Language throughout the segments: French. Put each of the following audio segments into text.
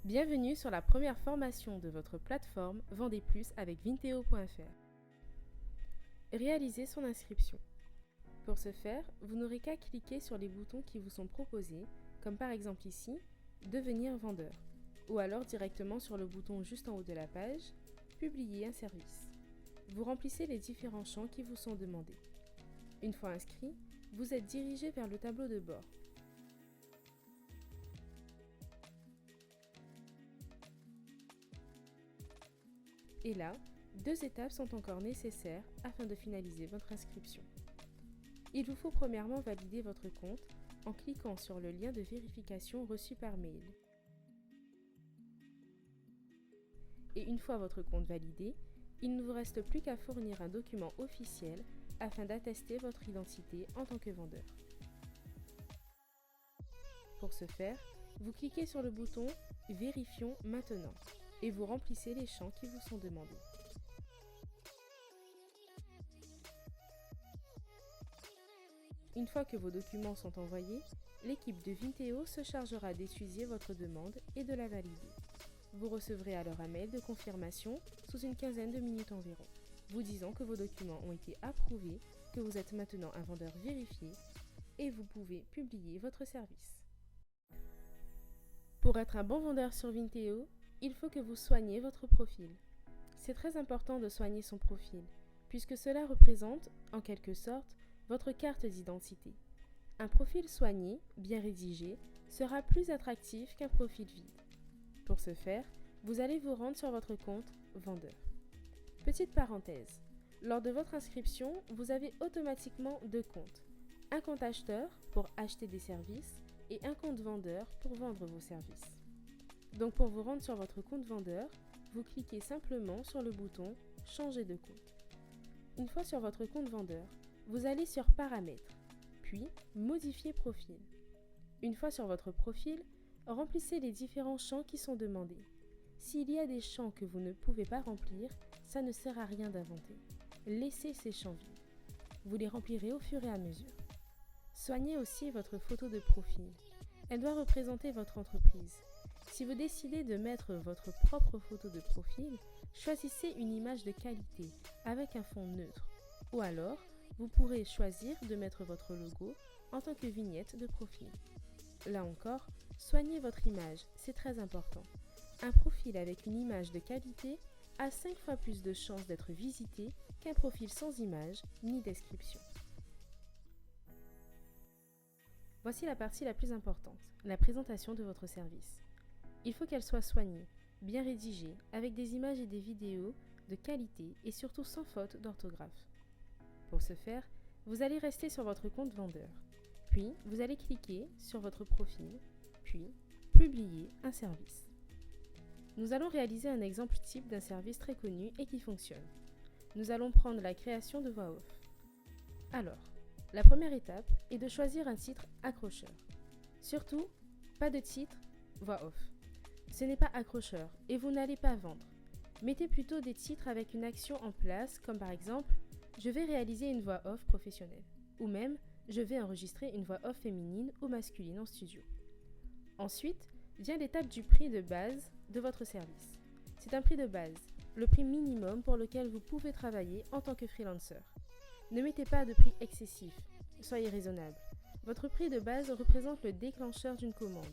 Bienvenue sur la première formation de votre plateforme Vendez Plus avec Vinteo.fr. Réalisez son inscription. Pour ce faire, vous n'aurez qu'à cliquer sur les boutons qui vous sont proposés, comme par exemple ici, Devenir vendeur, ou alors directement sur le bouton juste en haut de la page, Publier un service. Vous remplissez les différents champs qui vous sont demandés. Une fois inscrit, vous êtes dirigé vers le tableau de bord. Et là, 2 étapes sont encore nécessaires afin de finaliser votre inscription. Il vous faut premièrement valider votre compte en cliquant sur le lien de vérification reçu par mail. Et une fois votre compte validé, il ne vous reste plus qu'à fournir un document officiel afin d'attester votre identité en tant que vendeur. Pour ce faire, vous cliquez sur le bouton « Vérifions maintenant » et vous remplissez les champs qui vous sont demandés. Une fois que vos documents sont envoyés, l'équipe de Vinteo se chargera d'étudier votre demande et de la valider. Vous recevrez alors un mail de confirmation sous une quinzaine de minutes environ, vous disant que vos documents ont été approuvés, que vous êtes maintenant un vendeur vérifié et vous pouvez publier votre service. Pour être un bon vendeur sur Vinteo, il faut que vous soigniez votre profil. C'est très important de soigner son profil, puisque cela représente, en quelque sorte, votre carte d'identité. Un profil soigné, bien rédigé, sera plus attractif qu'un profil vide. Pour ce faire, vous allez vous rendre sur votre compte vendeur. Petite parenthèse, lors de votre inscription, vous avez automatiquement 2 comptes. Un compte acheteur pour acheter des services et un compte vendeur pour vendre vos services. Donc pour vous rendre sur votre compte vendeur, vous cliquez simplement sur le bouton « Changer de compte ». Une fois sur votre compte vendeur, vous allez sur « Paramètres », puis « Modifier profil ». Une fois sur votre profil, remplissez les différents champs qui sont demandés. S'il y a des champs que vous ne pouvez pas remplir, ça ne sert à rien d'inventer. Laissez ces champs vides. Vous les remplirez au fur et à mesure. Soignez aussi votre photo de profil. Elle doit représenter votre entreprise. Si vous décidez de mettre votre propre photo de profil, choisissez une image de qualité avec un fond neutre. Ou alors, vous pourrez choisir de mettre votre logo en tant que vignette de profil. Là encore, soignez votre image, c'est très important. Un profil avec une image de qualité a 5 fois plus de chances d'être visité qu'un profil sans image ni description. Voici la partie la plus importante, la présentation de votre service. Il faut qu'elle soit soignée, bien rédigée, avec des images et des vidéos de qualité et surtout sans faute d'orthographe. Pour ce faire, vous allez rester sur votre compte vendeur, puis vous allez cliquer sur votre profil, puis publier un service. Nous allons réaliser un exemple type d'un service très connu et qui fonctionne. Nous allons prendre la création de voix off. Alors, la première étape est de choisir un titre accrocheur. Surtout, pas de titre voix off. Ce n'est pas accrocheur et vous n'allez pas vendre. Mettez plutôt des titres avec une action en place, comme par exemple « Je vais réaliser une voix off professionnelle » ou même « Je vais enregistrer une voix off féminine ou masculine en studio ». Ensuite, vient l'étape du prix de base de votre service. C'est un prix de base, le prix minimum pour lequel vous pouvez travailler en tant que freelancer. Ne mettez pas de prix excessif, soyez raisonnable. Votre prix de base représente le déclencheur d'une commande.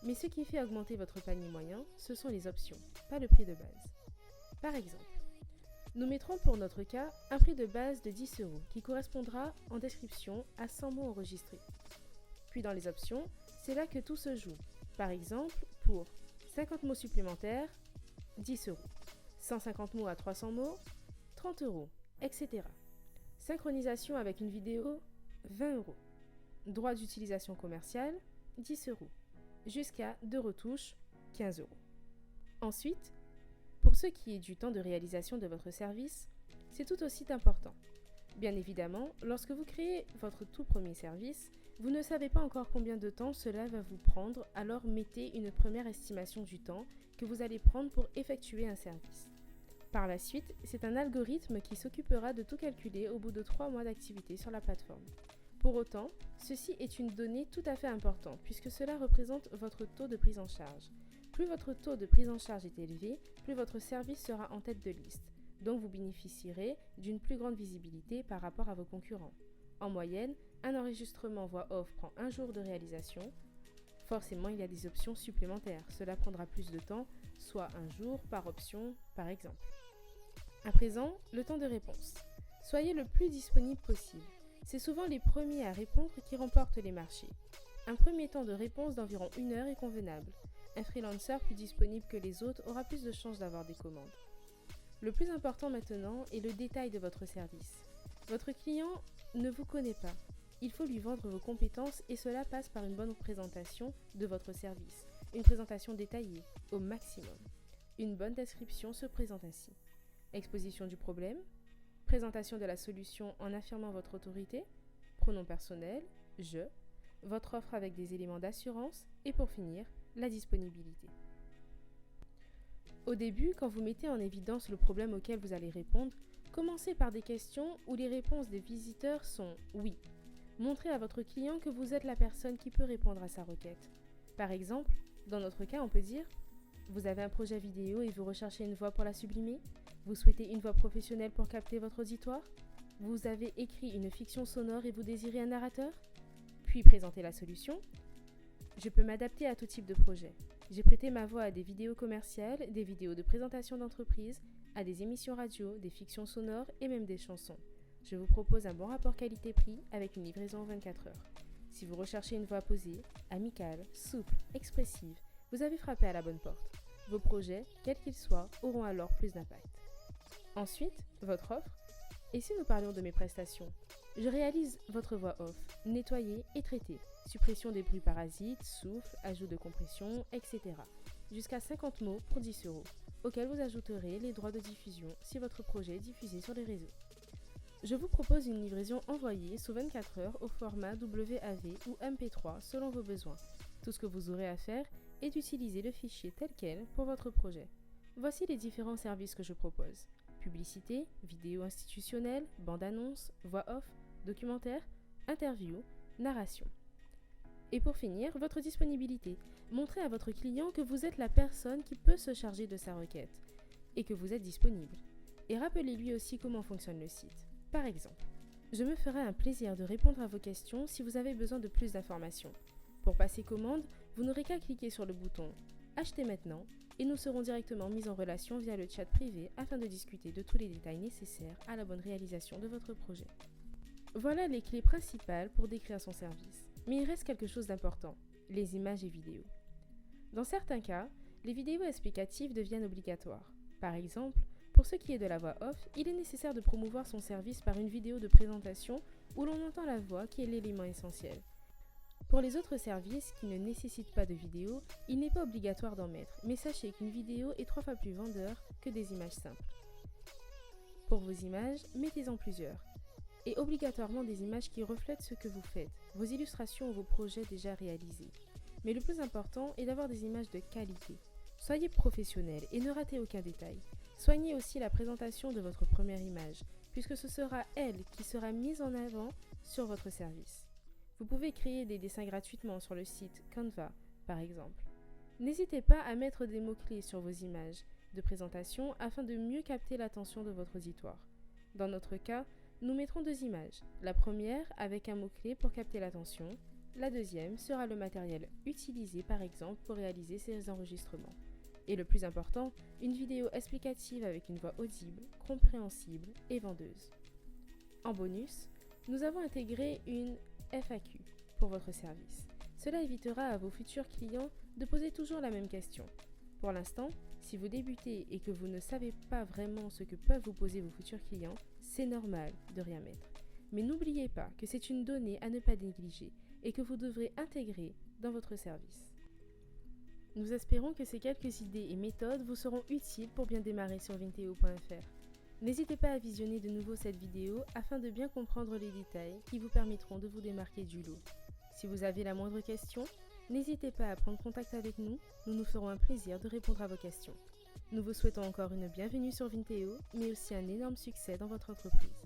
Mais ce qui fait augmenter votre panier moyen, ce sont les options, pas le prix de base. Par exemple, nous mettrons pour notre cas un prix de base de 10 € qui correspondra en description à 100 mots enregistrés. Puis dans les options, c'est là que tout se joue. Par exemple, pour 50 mots supplémentaires, 10 €. 150 mots à 300 mots, 30 €, etc. Synchronisation avec une vidéo, 20 €. Droit d'utilisation commerciale, 10 €. Jusqu'à 2 retouches, 15 €. Ensuite, pour ce qui est du temps de réalisation de votre service, c'est tout aussi important. Bien évidemment, lorsque vous créez votre tout premier service, vous ne savez pas encore combien de temps cela va vous prendre, alors mettez une première estimation du temps que vous allez prendre pour effectuer un service. Par la suite, c'est un algorithme qui s'occupera de tout calculer au bout de 3 mois d'activité sur la plateforme. Pour autant, ceci est une donnée tout à fait importante puisque cela représente votre taux de prise en charge. Plus votre taux de prise en charge est élevé, plus votre service sera en tête de liste. Donc vous bénéficierez d'une plus grande visibilité par rapport à vos concurrents. En moyenne, un enregistrement voix off prend 1 jour de réalisation. Forcément, il y a des options supplémentaires. Cela prendra plus de temps, soit 1 jour par option, par exemple. À présent, le temps de réponse. Soyez le plus disponible possible. C'est souvent les premiers à répondre qui remportent les marchés. Un premier temps de réponse d'environ 1 heure est convenable. Un freelancer plus disponible que les autres aura plus de chances d'avoir des commandes. Le plus important maintenant est le détail de votre service. Votre client ne vous connaît pas. Il faut lui vendre vos compétences et cela passe par une bonne présentation de votre service. Une présentation détaillée, au maximum. Une bonne description se présente ainsi. Exposition du problème, présentation de la solution en affirmant votre autorité, pronom personnel, je, votre offre avec des éléments d'assurance et pour finir, la disponibilité. Au début, quand vous mettez en évidence le problème auquel vous allez répondre, commencez par des questions où les réponses des visiteurs sont « oui ». Montrez à votre client que vous êtes la personne qui peut répondre à sa requête. Par exemple, dans notre cas, on peut dire « Vous avez un projet vidéo et vous recherchez une voix pour la sublimer ? Vous souhaitez une voix professionnelle pour capter votre auditoire ? Vous avez écrit une fiction sonore et vous désirez un narrateur ? Puis présentez la solution. Je peux m'adapter à tout type de projet. J'ai prêté ma voix à des vidéos commerciales, des vidéos de présentation d'entreprise, à des émissions radio, des fictions sonores et même des chansons. Je vous propose un bon rapport qualité-prix avec une livraison en 24 heures. Si vous recherchez une voix posée, amicale, souple, expressive, vous avez frappé à la bonne porte. Vos projets, quels qu'ils soient, auront alors plus d'impact. Ensuite, votre offre. Et si nous parlions de mes prestations ? Je réalise votre voix off, nettoyer et traiter, suppression des bruits parasites, souffle, ajout de compression, etc. Jusqu'à 50 mots pour 10 €, auxquels vous ajouterez les droits de diffusion si votre projet est diffusé sur les réseaux. Je vous propose une livraison envoyée sous 24 heures au format WAV ou MP3 selon vos besoins. Tout ce que vous aurez à faire est d'utiliser le fichier tel quel pour votre projet. Voici les différents services que je propose. Publicité, vidéo institutionnelle, bande-annonce, voix off, documentaire, interview, narration. Et pour finir, votre disponibilité. Montrez à votre client que vous êtes la personne qui peut se charger de sa requête et que vous êtes disponible. Et rappelez-lui aussi comment fonctionne le site. Par exemple, je me ferai un plaisir de répondre à vos questions si vous avez besoin de plus d'informations. Pour passer commande, vous n'aurez qu'à cliquer sur le bouton « Acheter maintenant » et nous serons directement mis en relation via le chat privé afin de discuter de tous les détails nécessaires à la bonne réalisation de votre projet. Voilà les clés principales pour décrire son service. Mais il reste quelque chose d'important, les images et vidéos. Dans certains cas, les vidéos explicatives deviennent obligatoires. Par exemple, pour ce qui est de la voix off, il est nécessaire de promouvoir son service par une vidéo de présentation où l'on entend la voix qui est l'élément essentiel. Pour les autres services qui ne nécessitent pas de vidéo, il n'est pas obligatoire d'en mettre, mais sachez qu'une vidéo est 3 fois plus vendeur que des images simples. Pour vos images, mettez-en plusieurs, et obligatoirement des images qui reflètent ce que vous faites, vos illustrations ou vos projets déjà réalisés. Mais le plus important est d'avoir des images de qualité. Soyez professionnel et ne ratez aucun détail. Soignez aussi la présentation de votre première image, puisque ce sera elle qui sera mise en avant sur votre service. Vous pouvez créer des dessins gratuitement sur le site Canva, par exemple. N'hésitez pas à mettre des mots-clés sur vos images de présentation afin de mieux capter l'attention de votre auditoire. Dans notre cas, nous mettrons 2 images. La première avec un mot-clé pour capter l'attention. La deuxième sera le matériel utilisé par exemple pour réaliser ces enregistrements. Et le plus important, une vidéo explicative avec une voix audible, compréhensible et vendeuse. En bonus, nous avons intégré une FAQ pour votre service. Cela évitera à vos futurs clients de poser toujours la même question. Pour l'instant, si vous débutez et que vous ne savez pas vraiment ce que peuvent vous poser vos futurs clients, c'est normal de rien mettre. Mais n'oubliez pas que c'est une donnée à ne pas négliger et que vous devrez intégrer dans votre service. Nous espérons que ces quelques idées et méthodes vous seront utiles pour bien démarrer sur Vinteo.fr. N'hésitez pas à visionner de nouveau cette vidéo afin de bien comprendre les détails qui vous permettront de vous démarquer du lot. Si vous avez la moindre question, n'hésitez pas à prendre contact avec nous, nous nous ferons un plaisir de répondre à vos questions. Nous vous souhaitons encore une bienvenue sur Vinteo, mais aussi un énorme succès dans votre entreprise.